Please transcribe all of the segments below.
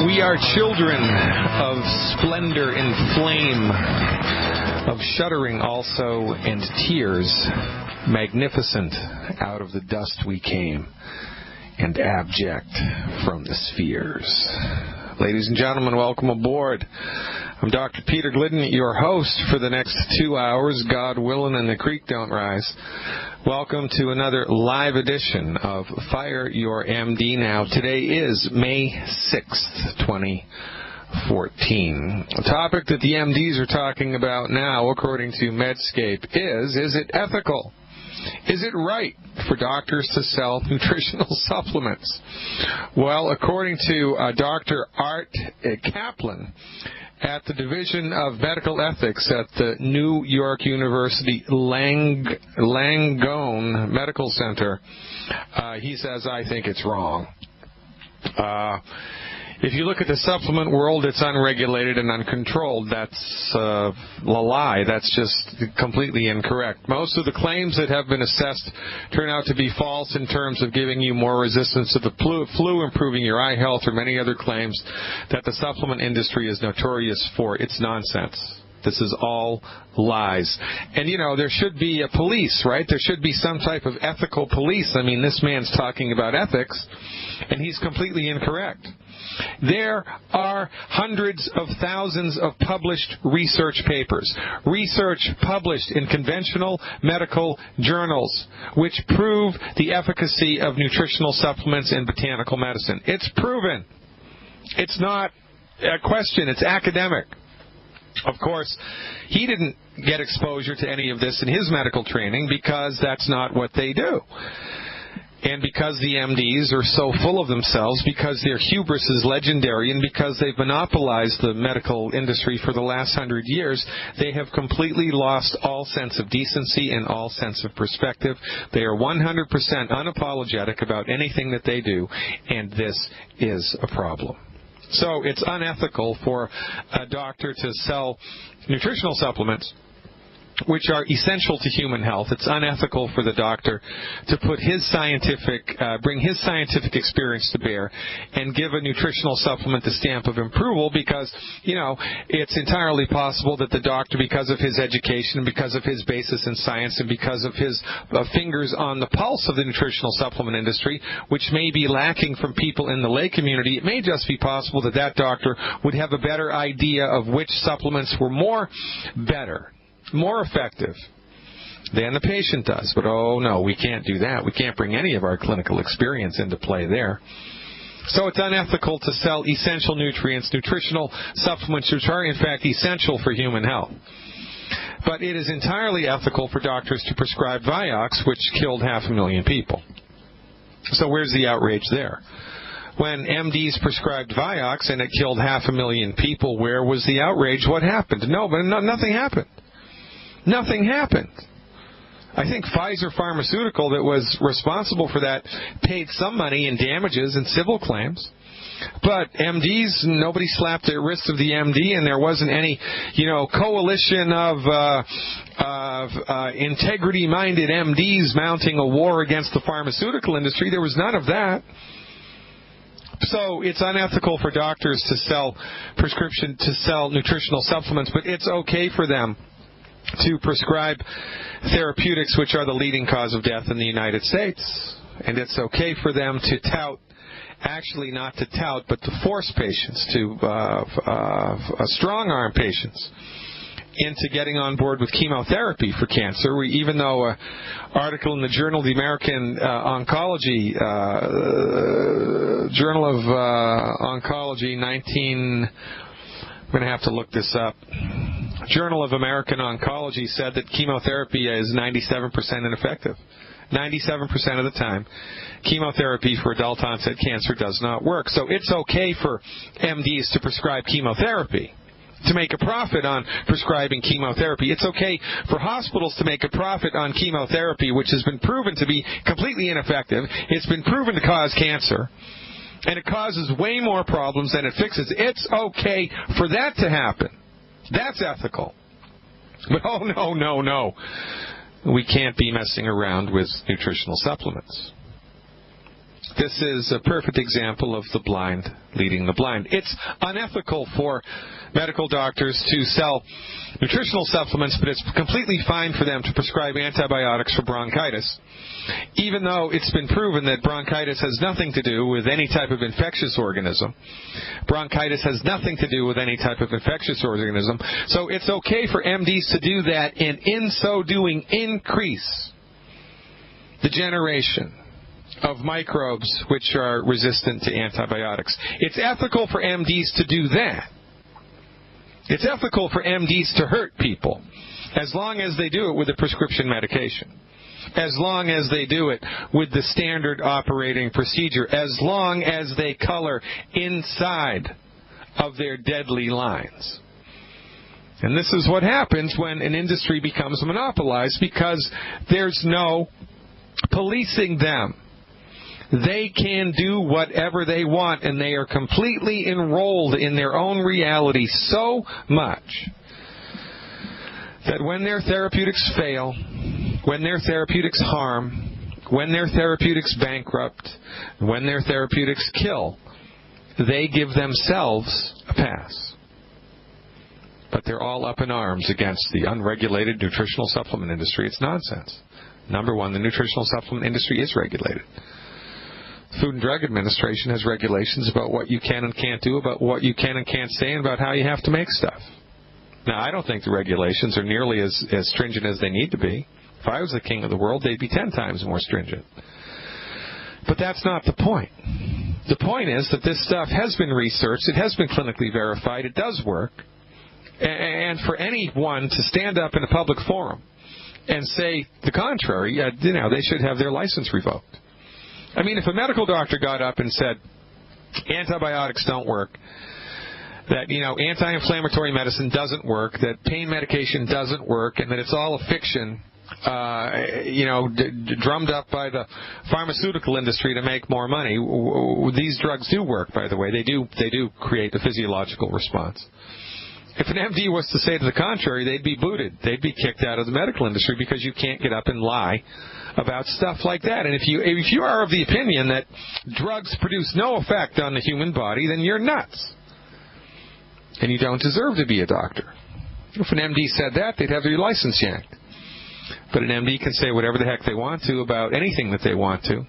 We are children of splendor and flame, of shuddering also and tears, magnificent out of the dust we came, and abject from the spheres. Ladies and gentlemen, welcome aboard. I'm Dr. Peter Glidden, your host for the next 2 hours, God willing and the creek don't rise. Welcome to another live edition of Fire Your MD Now. Today is May 6th, 2014. The topic that the MDs are talking about now, according to Medscape, is it ethical? Is it right for doctors to sell nutritional supplements? Well, according to Dr. Art Kaplan at the Division of Medical Ethics at the New York University Langone Medical Center, he says, I think it's wrong. If you look at the supplement world, it's unregulated and uncontrolled. That's a lie. That's just completely incorrect. Most of the claims that have been assessed turn out to be false in terms of giving you more resistance to the flu, improving your eye health, or many other claims that the supplement industry is notorious for. It's nonsense. This is all lies. And, you know, there should be a police, right? There should be some type of ethical police. I mean, this man's talking about ethics, and he's completely incorrect. There are hundreds of thousands of published research papers, research published in conventional medical journals, which prove the efficacy of nutritional supplements in botanical medicine. It's proven. It's not a question. It's academic. Of course, he didn't get exposure to any of this in his medical training because that's not what they do. And because the MDs are so full of themselves, because their hubris is legendary, and because they've monopolized the medical industry for the last 100 years, they have completely lost all sense of decency and all sense of perspective. They are 100% unapologetic about anything that they do, and this is a problem. So it's unethical for a doctor to sell nutritional supplements which are essential to human health. It's unethical for the doctor to put bring his scientific experience to bear and give a nutritional supplement the stamp of approval because, you know, it's entirely possible that the doctor, because of his education and because of his basis in science and because of his fingers on the pulse of the nutritional supplement industry, which may be lacking from people in the lay community, it may just be possible that that doctor would have a better idea of which supplements were more effective than the patient does. But, oh, no, we can't do that. We can't bring any of our clinical experience into play there. So it's unethical to sell essential nutrients, nutritional supplements, which are, in fact, essential for human health. But it is entirely ethical for doctors to prescribe Vioxx, which killed 500,000 people. So where's the outrage there? When MDs prescribed Vioxx and it killed 500,000 people, where was the outrage? What happened? Nothing happened. Nothing happened. I think Pfizer Pharmaceutical, that was responsible for that, paid some money in damages and civil claims. But MDs, nobody slapped the wrist of the MD, and there wasn't any, coalition of integrity-minded MDs mounting a war against the pharmaceutical industry. There was none of that. So it's unethical for doctors to sell nutritional supplements, but it's okay for them to prescribe therapeutics which are the leading cause of death in the United States. And it's okay for them to not to tout, but to force patients, to strong-arm patients into getting on board with chemotherapy for cancer. Even though an article in the Journal of the American Oncology, Journal of Oncology, I'm going to have to look this up. Journal of American Oncology said that chemotherapy is 97% ineffective. 97% of the time, chemotherapy for adult-onset cancer does not work. So it's okay for MDs to prescribe chemotherapy, to make a profit on prescribing chemotherapy. It's okay for hospitals to make a profit on chemotherapy, which has been proven to be completely ineffective. It's been proven to cause cancer, and it causes way more problems than it fixes. It's okay for that to happen. That's ethical. But no. We can't be messing around with nutritional supplements. This is a perfect example of the blind leading the blind. It's unethical for medical doctors to sell nutritional supplements, but it's completely fine for them to prescribe antibiotics for bronchitis, even though it's been proven that bronchitis has nothing to do with any type of infectious organism. Bronchitis has nothing to do with any type of infectious organism. So it's okay for MDs to do that, and in so doing increase the generation of microbes which are resistant to antibiotics. It's ethical for MDs to do that. It's ethical for MDs to hurt people, as long as they do it with a prescription medication, as long as they do it with the standard operating procedure, as long as they color inside of their deadly lines. And this is what happens when an industry becomes monopolized, because there's no policing them. They can do whatever they want, and they are completely enrolled in their own reality so much that when their therapeutics fail, when their therapeutics harm, when their therapeutics bankrupt, when their therapeutics kill, they give themselves a pass. But they're all up in arms against the unregulated nutritional supplement industry. It's nonsense. Number one, the nutritional supplement industry is regulated. Food and Drug Administration has regulations about what you can and can't do, about what you can and can't say, and about how you have to make stuff. Now, I don't think the regulations are nearly as stringent as they need to be. If I was the king of the world, they'd be 10 times more stringent. But that's not the point. The point is that this stuff has been researched, it has been clinically verified, it does work, and for anyone to stand up in a public forum and say the contrary, they should have their license revoked. I mean, if a medical doctor got up and said antibiotics don't work, that, anti-inflammatory medicine doesn't work, that pain medication doesn't work, and that it's all a fiction, drummed up by the pharmaceutical industry to make more money. These drugs do work, by the way. They do create a physiological response. If an MD was to say to the contrary, they'd be booted. They'd be kicked out of the medical industry, because you can't get up and lie about stuff like that. And if you are of the opinion that drugs produce no effect on the human body, then you're nuts. And you don't deserve to be a doctor. If an MD said that, they'd have their license yanked. But an MD can say whatever the heck they want to about anything that they want to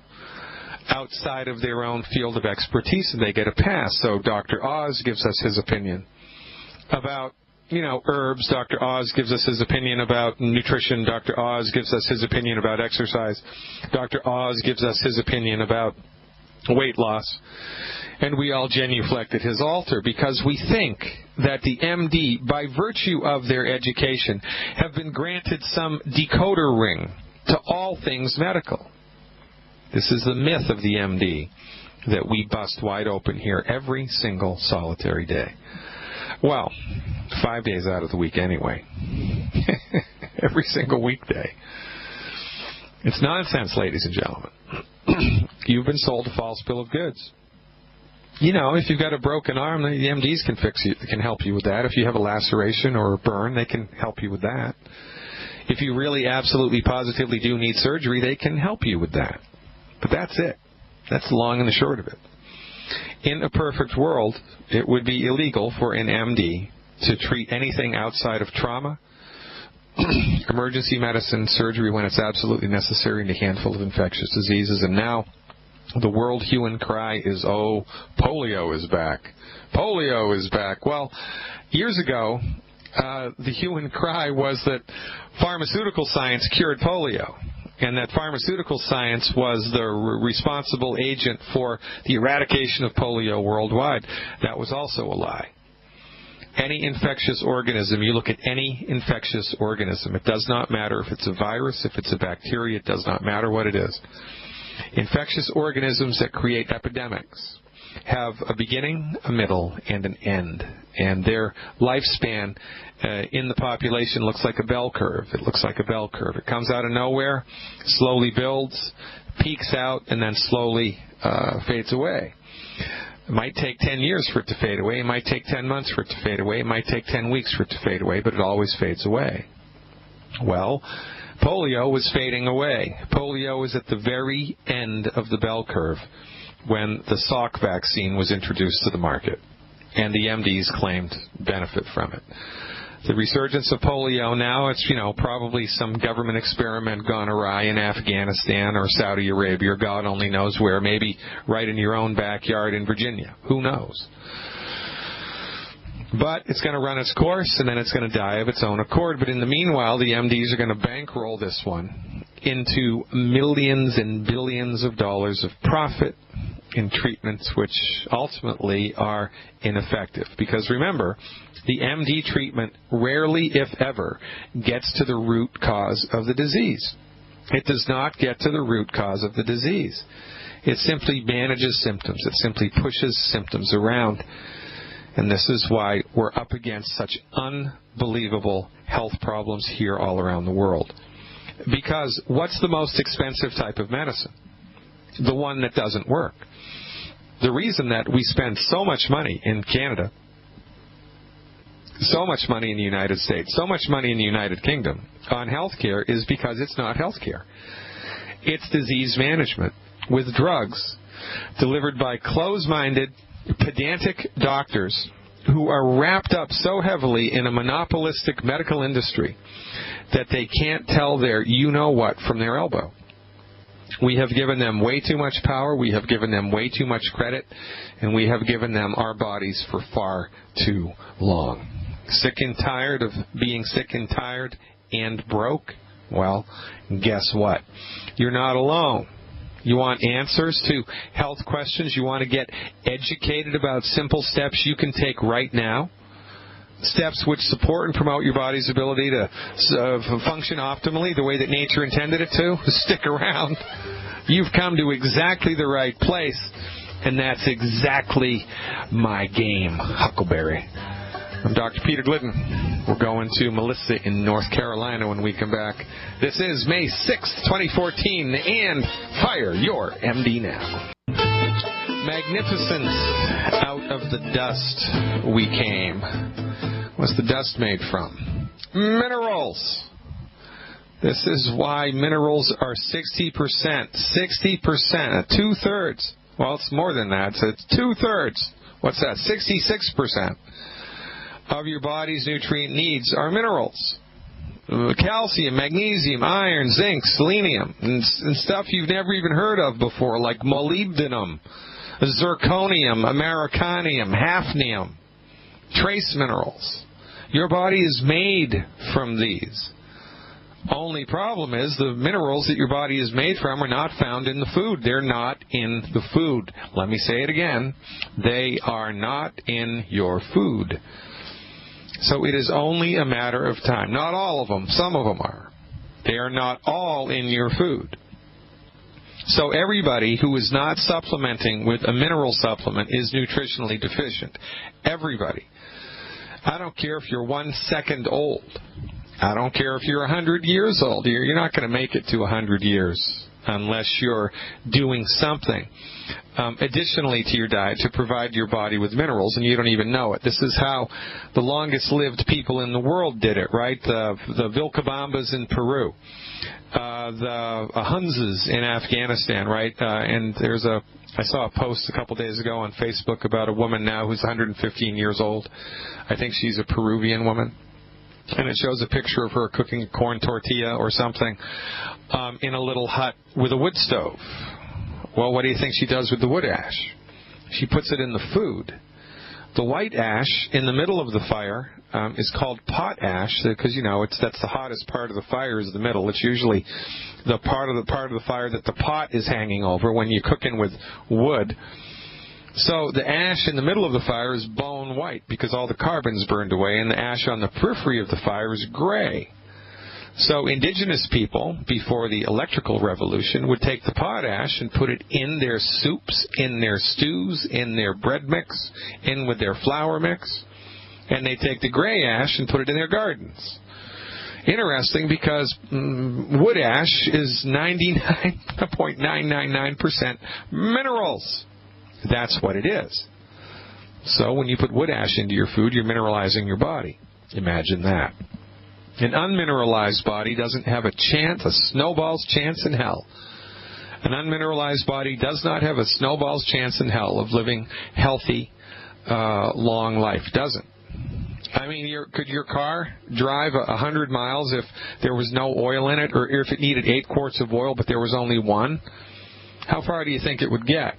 outside of their own field of expertise, and they get a pass. So Dr. Oz gives us his opinion about herbs. Dr. Oz gives us his opinion about nutrition. Dr. Oz gives us his opinion about exercise. Dr. Oz gives us his opinion about weight loss. And we all genuflect at his altar, because we think that the MD, by virtue of their education, have been granted some decoder ring to all things medical. This is the myth of the MD that we bust wide open here every single solitary day. Well, 5 days out of the week anyway. Every single weekday. It's nonsense, ladies and gentlemen. You've been sold a false bill of goods. If you've got a broken arm, the MDs can help you with that. If you have a laceration or a burn, they can help you with that. If you really absolutely positively do need surgery, they can help you with that. But that's it. That's the long and the short of it. In a perfect world, it would be illegal for an MD to treat anything outside of trauma, emergency medicine, surgery when it's absolutely necessary, and a handful of infectious diseases. And now the world hue and cry is, oh, polio is back. Polio is back. Well, years ago, the hue and cry was that pharmaceutical science cured polio, and that pharmaceutical science was the responsible agent for the eradication of polio worldwide. That was also a lie. Any infectious organism, you look at any infectious organism, it does not matter if it's a virus, if it's a bacteria, it does not matter what it is. Infectious organisms that create epidemics have a beginning, a middle, and an end. And their lifespan in the population looks like a bell curve. It looks like a bell curve. It comes out of nowhere, slowly builds, peaks out, and then slowly fades away. It might take 10 years for it to fade away. It might take 10 months for it to fade away. It might take 10 weeks for it to fade away, but it always fades away. Well, Polio was fading away. Polio was at the very end of the bell curve when the Salk vaccine was introduced to the market, and the MDs claimed benefit from it. The resurgence of polio now, it's, probably some government experiment gone awry in Afghanistan or Saudi Arabia or God only knows where, maybe right in your own backyard in Virginia. Who knows? But it's going to run its course, and then it's going to die of its own accord. But in the meanwhile, the MDs are going to bankroll this one into millions and billions of dollars of profit in treatments which ultimately are ineffective. Because remember, the MD treatment rarely, if ever, gets to the root cause of the disease. It does not get to the root cause of the disease. It simply manages symptoms. It simply pushes symptoms around. And this is why we're up against such unbelievable health problems here all around the world. Because what's the most expensive type of medicine? The one that doesn't work. The reason that we spend so much money in Canada, so much money in the United States, so much money in the United Kingdom on health care is because it's not health care. It's disease management with drugs delivered by close-minded, pedantic doctors who are wrapped up so heavily in a monopolistic medical industry that they can't tell their you-know-what from their elbow. We have given them way too much power, we have given them way too much credit, and we have given them our bodies for far too long. Sick and tired of being sick and tired and broke? Well, guess what? You're not alone. You want answers to health questions? You want to get educated about simple steps you can take right now? Steps which support and promote your body's ability to function optimally the way that nature intended it to? Stick around. You've come to exactly the right place, and that's exactly my game, Huckleberry. I'm Dr. Peter Glidden. We're going to Melissa in North Carolina when we come back. This is May 6th, 2014, and Fire Your MD Now. Magnificence, out of the dust we came. What's the dust made from? Minerals. This is why minerals are 60%. 60%. Two-thirds. Well, it's more than that. So it's two-thirds. What's that? 66% of your body's nutrient needs are minerals. Calcium, magnesium, iron, zinc, selenium, and stuff you've never even heard of before, like molybdenum, zirconium, americanium, hafnium, trace minerals. Your body is made from these. Only problem is the minerals that your body is made from are not found in the food. They're not in the food. Let me say it again. They are not in your food. So it is only a matter of time. Not all of them. Some of them are. They are not all in your food. So everybody who is not supplementing with a mineral supplement is nutritionally deficient. Everybody. I don't care if you're 1 second old. I don't care if you're 100 years old. You're not going to make it to 100 years unless you're doing something additionally to your diet to provide your body with minerals, and you don't even know it. This is how the longest-lived people in the world did it, right? The Vilcabambas in Peru, the Hunzas in Afghanistan, right? And I saw a post a couple days ago on Facebook about a woman now who's 115 years old. I think she's a Peruvian woman. And it shows a picture of her cooking a corn tortilla or something in a little hut with a wood stove. Well, what do you think she does with the wood ash? She puts it in the food. The white ash in the middle of the fire is called pot ash because, that's the hottest part of the fire is the middle. It's usually the part of the fire that the pot is hanging over when you're cooking with wood. So the ash in the middle of the fire is bone white because all the carbon's burned away, and the ash on the periphery of the fire is gray. So indigenous people, before the electrical revolution, would take the potash and put it in their soups, in their stews, in their bread mix, in with their flour mix, and they take the gray ash and put it in their gardens. Interesting because wood ash is 99.999% minerals. That's what it is. So when you put wood ash into your food, you're mineralizing your body. Imagine that. An unmineralized body doesn't have a chance, a snowball's chance in hell. An unmineralized body does not have a snowball's chance in hell of living healthy, long life. Doesn't. I mean, could your car drive 100 miles if there was no oil in it, or if it needed 8 quarts of oil but there was only 1? How far do you think it would get?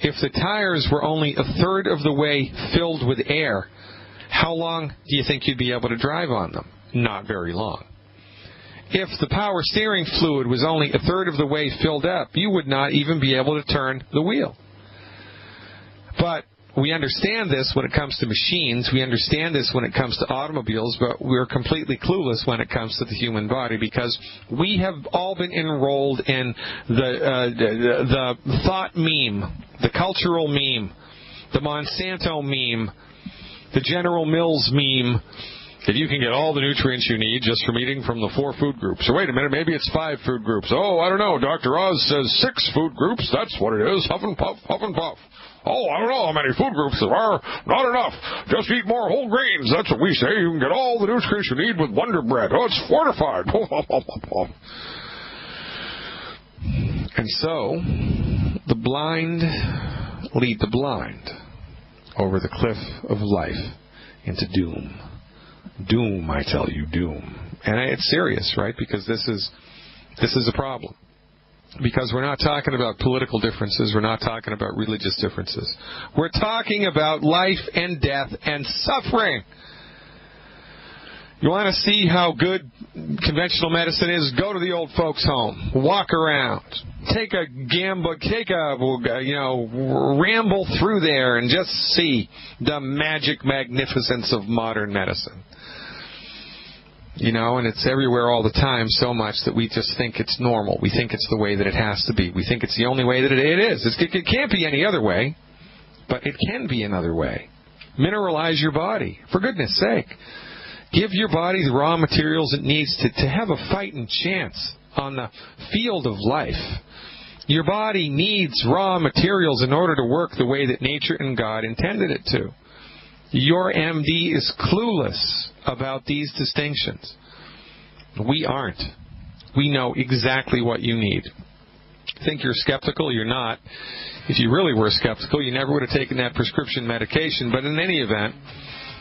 If the tires were only a third of the way filled with air, how long do you think you'd be able to drive on them? Not very long. If the power steering fluid was only a third of the way filled up, you would not even be able to turn the wheel. But we understand this when it comes to machines. We understand this when it comes to automobiles, but we're completely clueless when it comes to the human body, because we have all been enrolled in the thought meme, the cultural meme, the Monsanto meme, the General Mills meme, that you can get all the nutrients you need just from eating from the 4 food groups. Or wait a minute, maybe it's 5 food groups. Oh, I don't know. Dr. Oz says 6 food groups. That's what it is. Huff and puff, huff and puff. Oh, I don't know how many food groups there are. Not enough. Just eat more whole grains. That's what we say. You can get all the nutrients you need with Wonder Bread. Oh, it's fortified. And so, the blind lead the blind over the cliff of life into doom. Doom, I tell you, doom. And it's serious, right? Because this is a problem. Because we're not talking about political differences. We're not talking about religious differences. We're talking about life and death and suffering. You want to see how good conventional medicine is? Go to the old folks' home. Walk around. Take a ramble through there and just see the magic magnificence of modern medicine. And it's everywhere all the time so much that we just think it's normal. We think it's the way that it has to be. We think it's the only way that it is. It can't be any other way, but it can be another way. Mineralize your body, for goodness sake. Give your body the raw materials it needs to have a fighting chance on the field of life. Your body needs raw materials in order to work the way that nature and God intended it to. Your MD is clueless about these distinctions. We aren't. We know exactly what you need. Think you're skeptical? You're not. If you really were skeptical, you never would have taken that prescription medication. But in any event,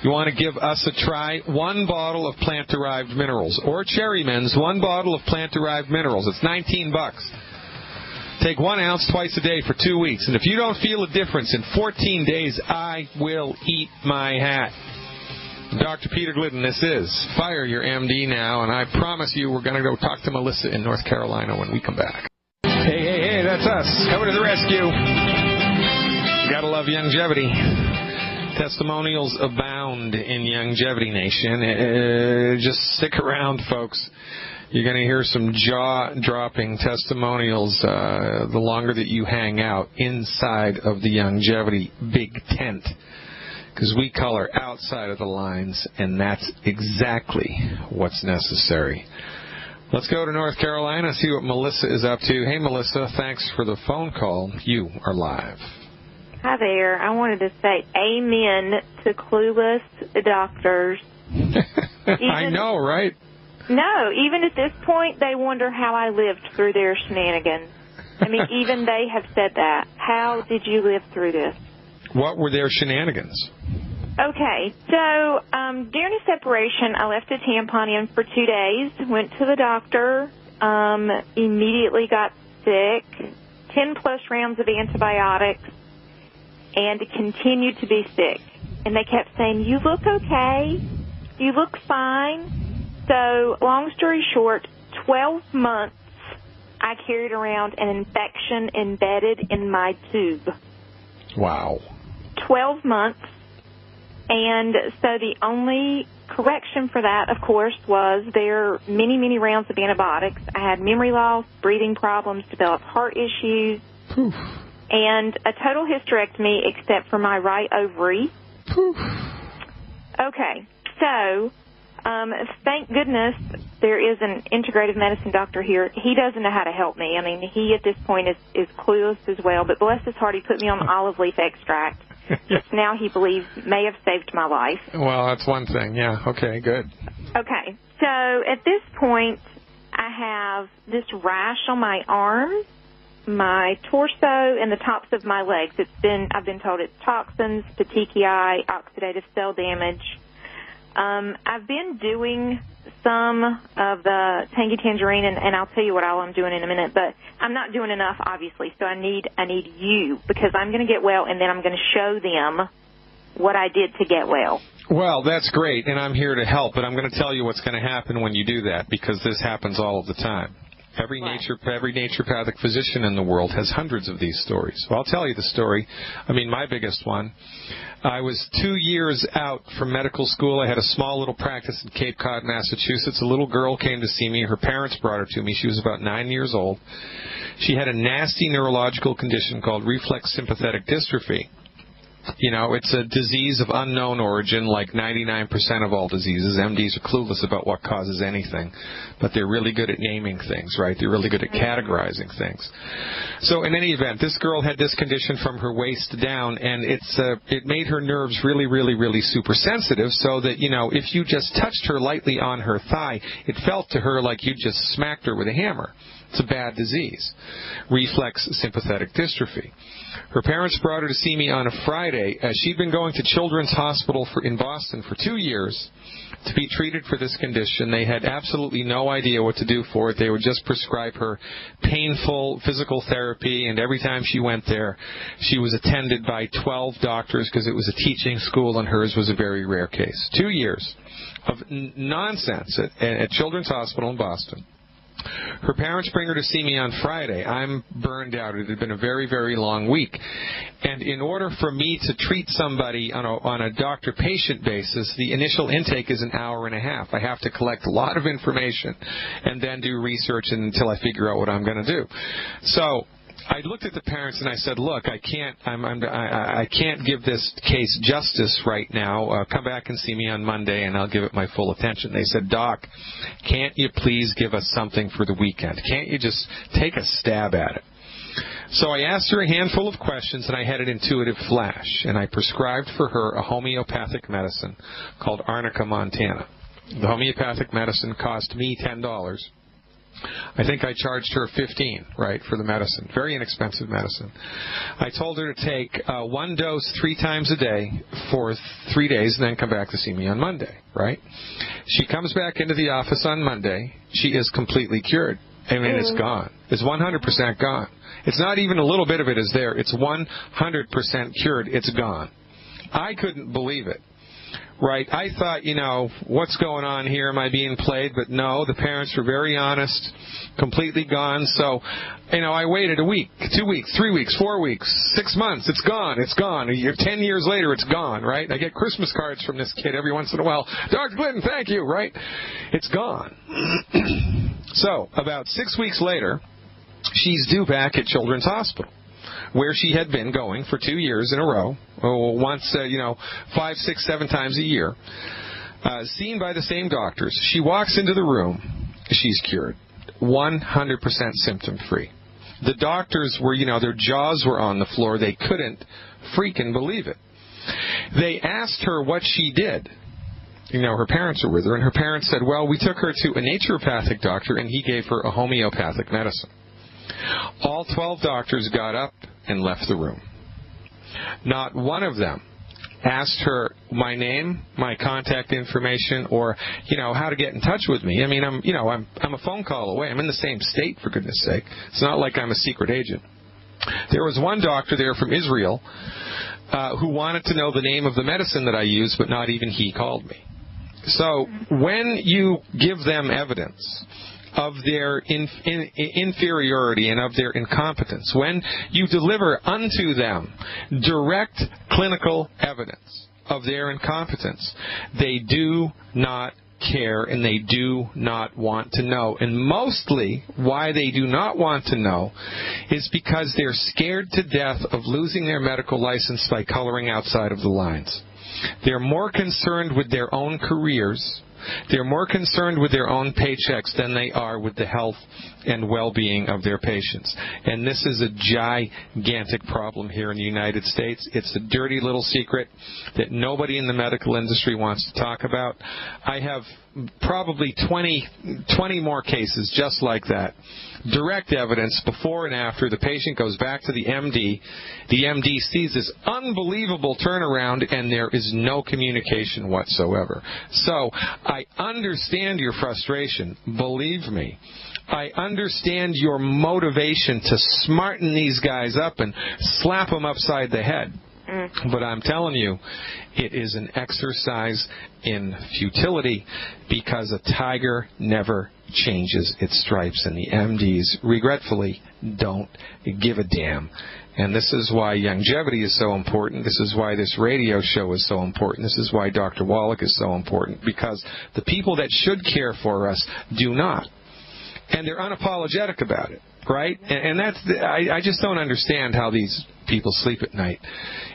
you want to give us a try. 1 bottle of plant-derived minerals. Or Cherryman's 1 bottle of plant-derived minerals. It's $19. Take 1 ounce twice a day for 2 weeks. And if you don't feel a difference in 14 days, I will eat my hat. Dr. Peter Glidden, this is Fire Your MD Now, and I promise you we're going to go talk to Melissa in North Carolina when we come back. Hey, that's us. Coming to the rescue. Gotta love longevity. Testimonials abound in Longevity Nation. Just stick around, folks. You're going to hear some jaw-dropping testimonials the longer that you hang out inside of the Longevity big tent. Because we color outside of the lines, and that's exactly what's necessary. Let's go to North Carolina and see what Melissa is up to. Hey, Melissa, thanks for the phone call. You are live. Hi there. I wanted to say amen to clueless doctors. I know, right? No, even at this point, they wonder how I lived through their shenanigans. I mean, even they have said that. How did you live through this? What were their shenanigans? Okay, so during a separation, I left a tampon in for 2 days, went to the doctor, immediately got sick, 10-plus rounds of antibiotics, and continued to be sick. And they kept saying, you look okay, you look fine. So, long story short, 12 months I carried around an infection embedded in my tube. Wow. 12 months. And so the only correction for that, of course, was there many, many rounds of antibiotics. I had memory loss, breathing problems, developed heart issues, and a total hysterectomy except for my right ovary. Okay, so thank goodness there is an integrative medicine doctor here. He doesn't know how to help me. I mean, he at this point is clueless as well, but bless his heart, he put me on olive leaf extract. which now he believes may have saved my life. Well, that's one thing. Yeah, okay, good. Okay, so at this point, I have this rash on my arms, my torso, and the tops of my legs. I've been told it's toxins, petechiae, oxidative cell damage. I've been doing some of the Tangy Tangerine, and I'll tell you what all I'm doing in a minute, but I'm not doing enough, obviously, so I need you, because I'm going to get well, and then I'm going to show them what I did to get well. Well, that's great, and I'm here to help, but I'm going to tell you what's going to happen when you do that, because this happens all of the time. Every naturopathic physician in the world has hundreds of these stories. Well, I'll tell you the story. I mean, my biggest one. I was 2 years out from medical school. I had a small little practice in Cape Cod, Massachusetts. A little girl came to see me. Her parents brought her to me. She was about 9 years old. She had a nasty neurological condition called reflex sympathetic dystrophy. You know, it's a disease of unknown origin, like 99% of all diseases. MDs are clueless about what causes anything, but they're really good at naming things, right? They're really good at categorizing things. So in any event, this girl had this condition from her waist down, and it made her nerves really, really, really super sensitive, so that, you know, if you just touched her lightly on her thigh, it felt to her like you just smacked her with a hammer. It's a bad disease, reflex sympathetic dystrophy. Her parents brought her to see me on a Friday. She'd been going to Children's Hospital in Boston for 2 years to be treated for this condition. They had absolutely no idea what to do for it. They would just prescribe her painful physical therapy, and every time she went there, she was attended by 12 doctors because it was a teaching school, and hers was a very rare case. 2 years of nonsense at Children's Hospital in Boston. Her parents bring her to see me on Friday. I'm burned out. It had been a very, very long week. And in order for me to treat somebody on a doctor-patient basis, the initial intake is an hour and a half. I have to collect a lot of information and then do research until I figure out what I'm going to do. So I looked at the parents and I said, "Look, I can't give this case justice right now. Come back and see me on Monday, and I'll give it my full attention." They said, "Doc, can't you please give us something for the weekend? Can't you just take a stab at it?" So I asked her a handful of questions, and I had an intuitive flash, and I prescribed for her a homeopathic medicine called Arnica montana. The homeopathic medicine cost me $10. I think I charged her $15, right, for the medicine. Very inexpensive medicine. I told her to take one dose 3 times a day for 3 days and then come back to see me on Monday, right? She comes back into the office on Monday. She is completely cured. I mean, it's gone. It's 100% gone. It's not even a little bit of it is there. It's 100% cured. It's gone. I couldn't believe it. Right, I thought, you know, what's going on here? Am I being played? But no, the parents were very honest, completely gone. So, you know, I waited a week, 2 weeks, 3 weeks, 4 weeks, 6 months. It's gone. It's gone. 10 years later, it's gone, right? I get Christmas cards from this kid every once in a while. "Dr. Glidden, thank you," right? It's gone. So, about 6 weeks later, she's due back at Children's Hospital, where she had been going for 2 years in a row, once, 5, 6, 7 times a year, seen by the same doctors. She walks into the room. She's cured. 100% symptom-free. The doctors were, their jaws were on the floor. They couldn't freaking believe it. They asked her what she did. Her parents were with her, and her parents said, well, we took her to a naturopathic doctor, and he gave her a homeopathic medicine. All 12 doctors got up and left the room. Not one of them asked her my name, my contact information, or, how to get in touch with me. I mean, I'm a phone call away. I'm in the same state, for goodness sake. It's not like I'm a secret agent. There was one doctor there from Israel who wanted to know the name of the medicine that I use, but not even he called me. So when you give them evidence of their inferiority and of their incompetence, when you deliver unto them direct clinical evidence of their incompetence, they do not care and they do not want to know. And mostly why they do not want to know is because they're scared to death of losing their medical license by coloring outside of the lines. They're more concerned with their own careers They're more concerned with their own paychecks than they are with the health and well-being of their patients. And this is a gigantic problem here in the United States. It's a dirty little secret that nobody in the medical industry wants to talk about. I have probably 20 more cases just like that. Direct evidence before and after. The patient goes back to the MD. The MD sees this unbelievable turnaround, and there is no communication whatsoever. So I understand your frustration. Believe me. I understand your motivation to smarten these guys up and slap them upside the head. But I'm telling you, it is an exercise in futility because a tiger never changes its stripes, and the MDs, regretfully, don't give a damn. And this is why longevity is so important. This is why this radio show is so important. This is why Dr. Wallach is so important, because the people that should care for us do not. And they're unapologetic about it, right? And that's I just don't understand how these people sleep at night,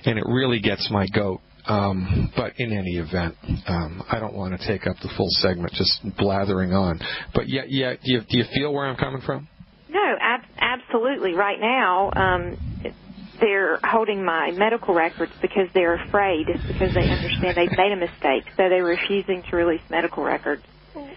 and it really gets my goat. But in any event, I don't want to take up the full segment just blathering on. But do you feel where I'm coming from? No, absolutely. Right now, they're holding my medical records because they're afraid, because they understand they've made a mistake, so they're refusing to release medical records.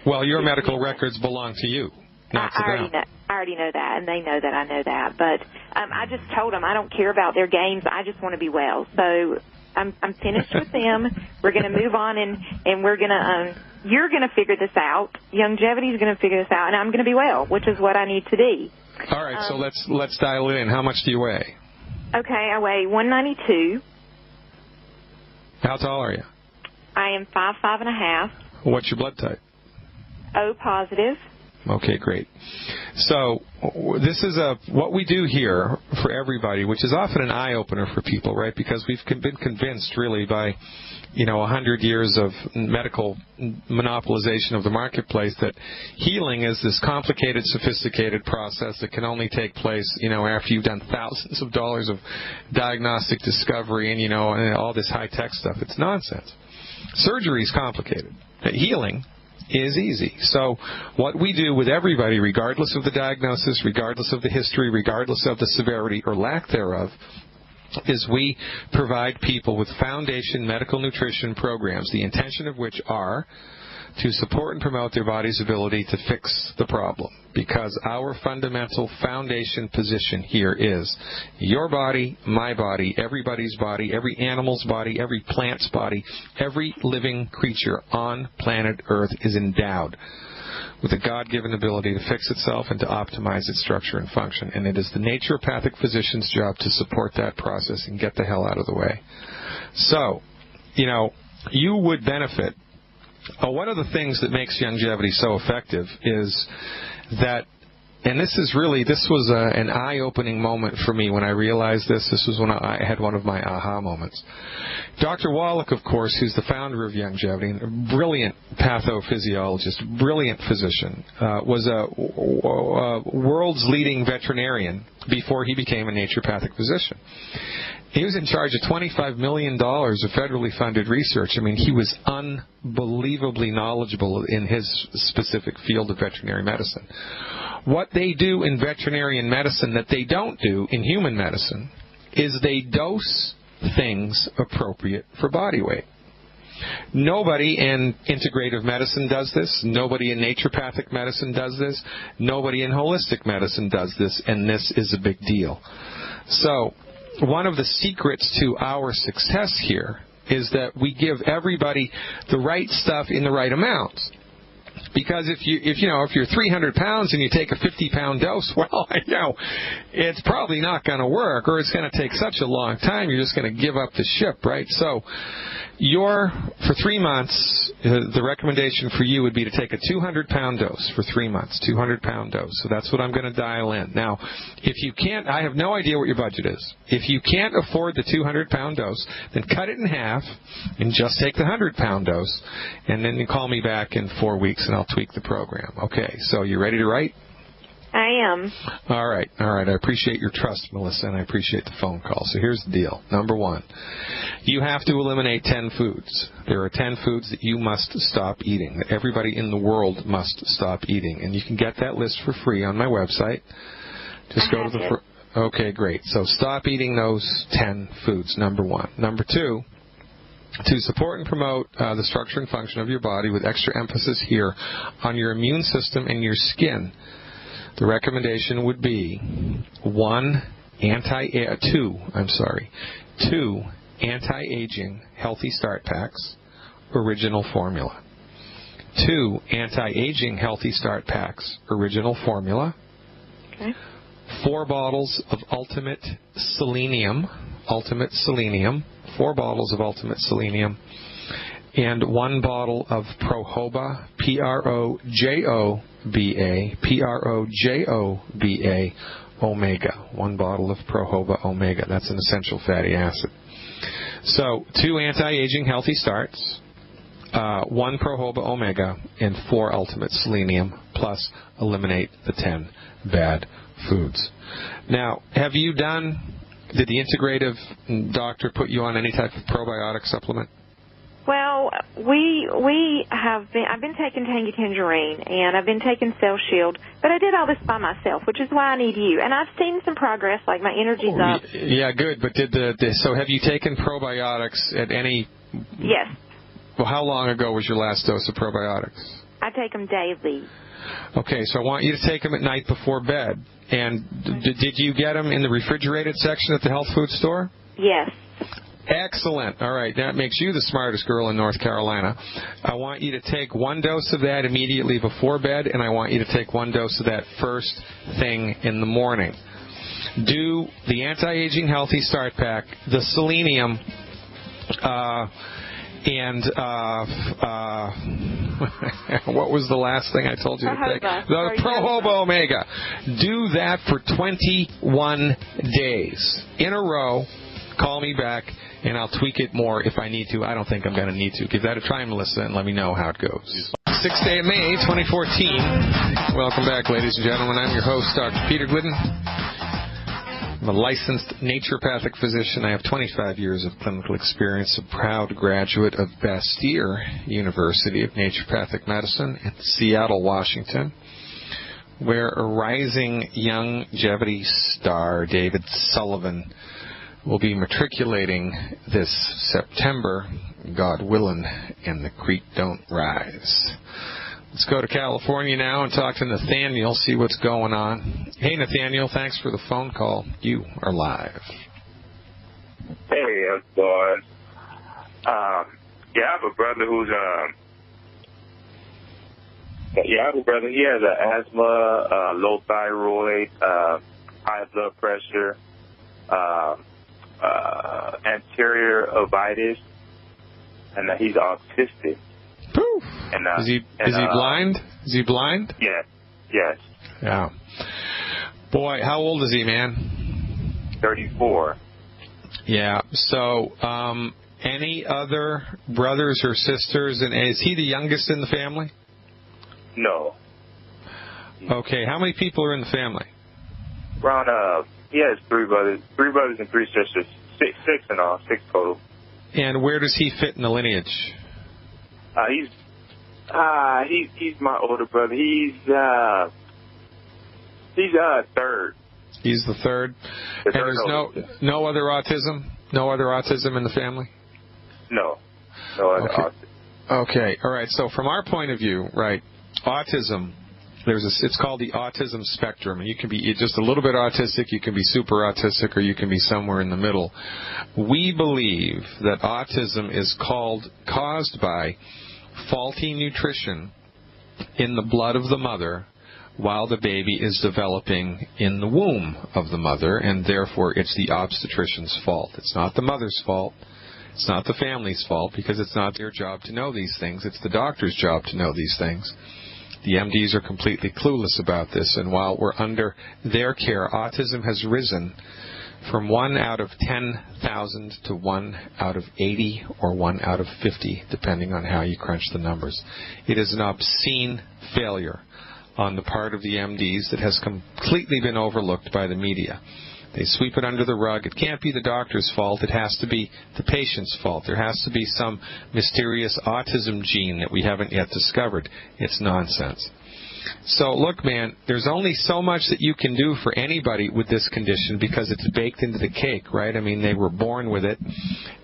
Well, your medical records belong to you. I already know that, and they know that I know that. But I just told them I don't care about their games. I just want to be well. So I'm finished with them. We're going to move on, and we're going to you're going to figure this out. Longevity is going to figure this out, and I'm going to be well, which is what I need to be. All right, so let's dial it in. How much do you weigh? Okay, I weigh 192. How tall are you? I am 5'5.5". What's your blood type? O positive. Okay, great. So this is what we do here for everybody, which is often an eye-opener for people, right? Because we've been convinced, really, by 100 years of medical monopolization of the marketplace, that healing is this complicated, sophisticated process that can only take place, after you've done thousands of dollars of diagnostic discovery and, and all this high-tech stuff. It's nonsense. Surgery is complicated. Healing is easy. So what we do with everybody, regardless of the diagnosis, regardless of the history, regardless of the severity or lack thereof, is we provide people with foundation medical nutrition programs, the intention of which are to support and promote their body's ability to fix the problem. Because our fundamental foundation position here is your body, my body, everybody's body, every animal's body, every plant's body, every living creature on planet Earth is endowed with a God-given ability to fix itself and to optimize its structure and function. And it is the naturopathic physician's job to support that process and get the hell out of the way. So, you would benefit. One of the things that makes longevity so effective is that, and this was an eye-opening moment for me when I realized this. This was when I had one of my aha moments. Dr. Wallach, of course, who's the founder of longevity, a brilliant pathophysiologist, brilliant physician, was a world's leading veterinarian before he became a naturopathic physician. He was in charge of $25 million of federally funded research. I mean, he was unbelievably knowledgeable in his specific field of veterinary medicine. What they do in veterinarian medicine that they don't do in human medicine is they dose things appropriate for body weight. Nobody in integrative medicine does this. Nobody in naturopathic medicine does this. Nobody in holistic medicine does this, and this is a big deal. So, one of the secrets to our success here is that we give everybody the right stuff in the right amounts. Because if you're 300 pounds and you take a 50-pound dose, well, it's probably not going to work, or it's going to take such a long time, you're just going to give up the ship, right? So for 3 months, the recommendation for you would be to take a 200-pound dose for 3 months, 200-pound dose. So that's what I'm going to dial in. Now, if you can't, I have no idea what your budget is. If you can't afford the 200-pound dose, then cut it in half and just take the 100-pound dose, and then you call me back in 4 weeks and I'll tweak the program. Okay, so you ready to write? I am. All right. I appreciate your trust, Melissa, and I appreciate the phone call. So here's the deal. Number one, you have to eliminate 10 foods. There are 10 foods that you must stop eating, that everybody in the world must stop eating. And you can get that list for free on my website. Just go to the... Okay, great. So stop eating those 10 foods, number one. Number two, to support and promote the structure and function of your body with extra emphasis here on your immune system and your skin, the recommendation would be two anti-aging healthy start packs, original formula. 2 anti-aging healthy start packs, original formula. Okay. 4 bottles of Ultimate Selenium, 4 bottles of Ultimate Selenium, and 1 bottle of Projoba, Projoba Omega, 1 bottle of Projoba Omega. That's an essential fatty acid. So 2 anti-aging healthy starts, 1 Projoba Omega, and 4 Ultimate Selenium, plus eliminate the 10 bad foods. Now, did the integrative doctor put you on any type of probiotic supplement? Well, I've been taking Tangy Tangerine, and I've been taking Cell Shield, but I did all this by myself, which is why I need you. And I've seen some progress, like my energy's up. Yeah, good. But so have you taken probiotics at any... Yes. Well, how long ago was your last dose of probiotics? I take them daily. Okay, so I want you to take them at night before bed. And did you get them in the refrigerated section at the health food store? Yes. Excellent. All right, that makes you the smartest girl in North Carolina. I want you to take 1 dose of that immediately before bed, and I want you to take 1 dose of that first thing in the morning. Do the anti-aging healthy start pack, the selenium, and what was the last thing I told you to take? The Projoba Omega. Do that for 21 days in a row. Call me back, and I'll tweak it more if I need to. I don't think I'm going to need to. Give that a try, Melissa, and let me know how it goes. 6th day of May, 2014. Welcome back, ladies and gentlemen. I'm your host, Dr. Peter Glidden. I'm a licensed naturopathic physician. I have 25 years of clinical experience, a proud graduate of Bastyr University of Naturopathic Medicine in Seattle, Washington, where a rising young longevity star, David Sullivan, will be matriculating this September, God willing, and the creek don't rise. Let's go to California now and talk to Nathaniel, see what's going on. Hey, Nathaniel, thanks for the phone call. You are live. Hey, how's it going? I have a brother who's he has asthma, low thyroid, high blood pressure, anterior ovitis, and he's autistic. Poof. And, is he blind? Is he blind? Yes. Yeah. Boy, how old is he, man? 34. Yeah. So, any other brothers or sisters? And is he the youngest in the family? No. Okay. How many people are in the family? Around, he has 3 brothers and 3 sisters. 6 in all, 6 total. And where does he fit in the lineage? He's my older brother. He's third. He's the third. And there's no other autism? No other autism in the family? No other autism. Okay. All right. So from our point of view, right, autism, it's called the autism spectrum. You can be just a little bit autistic, you can be super autistic, or you can be somewhere in the middle. We believe that autism is caused by faulty nutrition in the blood of the mother while the baby is developing in the womb of the mother, and therefore it's the obstetrician's fault. It's not the mother's fault. It's not the family's fault, because it's not their job to know these things. It's the doctor's job to know these things. The MDs are completely clueless about this, and while we're under their care, autism has risen from 1 out of 10,000 to 1 out of 80 or 1 out of 50, depending on how you crunch the numbers. It is an obscene failure. on the part of the MDs that has completely been overlooked by the media. They sweep it under the rug. It can't be the doctor's fault. It has to be the patient's fault. There has to be some mysterious autism gene that we haven't yet discovered. It's nonsense. So, look, man, there's only so much that you can do for anybody with this condition because it's baked into the cake, right? I mean, they were born with it,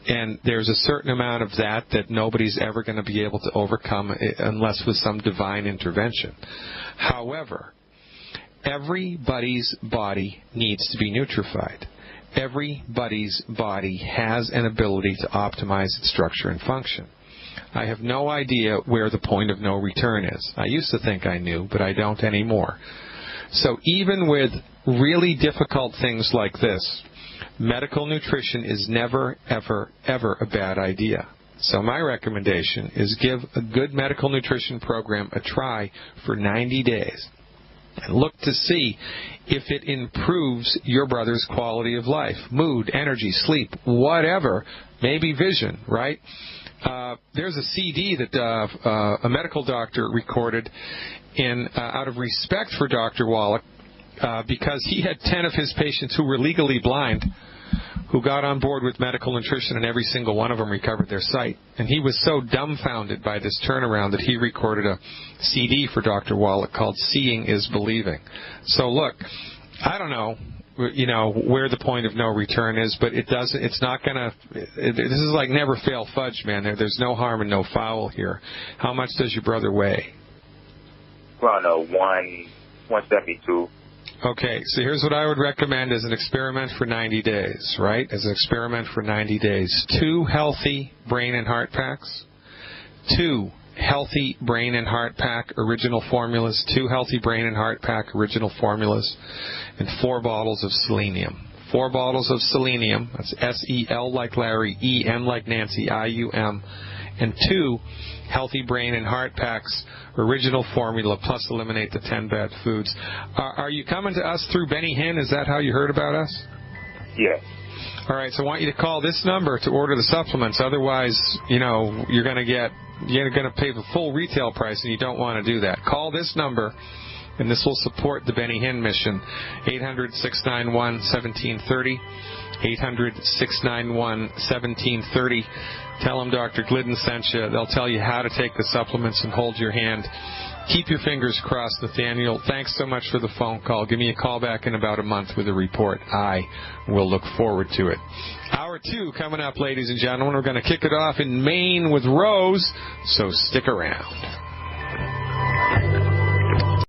and there's a certain amount of that nobody's ever going to be able to overcome unless with some divine intervention. However, everybody's body needs to be nutrified. Everybody's body has an ability to optimize its structure and function. I have no idea where the point of no return is. I used to think I knew, but I don't anymore. So even with really difficult things like this, medical nutrition is never, ever, ever a bad idea. So my recommendation is give a good medical nutrition program a try for 90 days. And look to see if it improves your brother's quality of life, mood, energy, sleep, whatever, maybe vision, right? There's a CD that a medical doctor recorded out of respect for Dr. Wallach because he had 10 of his patients who were legally blind who got on board with medical nutrition, and every single one of them recovered their sight. And he was so dumbfounded by this turnaround that he recorded a CD for Dr. Wallach called Seeing is Believing. So look, I don't know, where the point of no return is, but it's not going to, this is like never fail fudge, man. There's no harm and no foul here. How much does your brother weigh? Well, no, 172. Okay, so here's what I would recommend as an experiment for 90 days, right? As an experiment for 90 days. 2 healthy brain and heart packs. 2 healthy brain and heart pack original formulas. 2 healthy brain and heart pack original formulas. And 4 bottles of selenium. 4 bottles of selenium. That's S-E-L like Larry, E-M like Nancy, I-U-M. And 2 healthy brain and heart packs, original formula, plus eliminate the 10 bad foods. Are you coming to us through Benny Hinn? Is that how you heard about us? Yes. All right, so I want you to call this number to order the supplements. Otherwise, you're going to pay the full retail price, and you don't want to do that. Call this number, and this will support the Benny Hinn mission. 800-691-1730. 800-691-1730. Tell them Dr. Glidden sent you. They'll tell you how to take the supplements and hold your hand. Keep your fingers crossed, Nathaniel. Thanks so much for the phone call. Give me a call back in about a month with a report. I will look forward to it. Hour 2 coming up, ladies and gentlemen. We're going to kick it off in Maine with Rose, so stick around.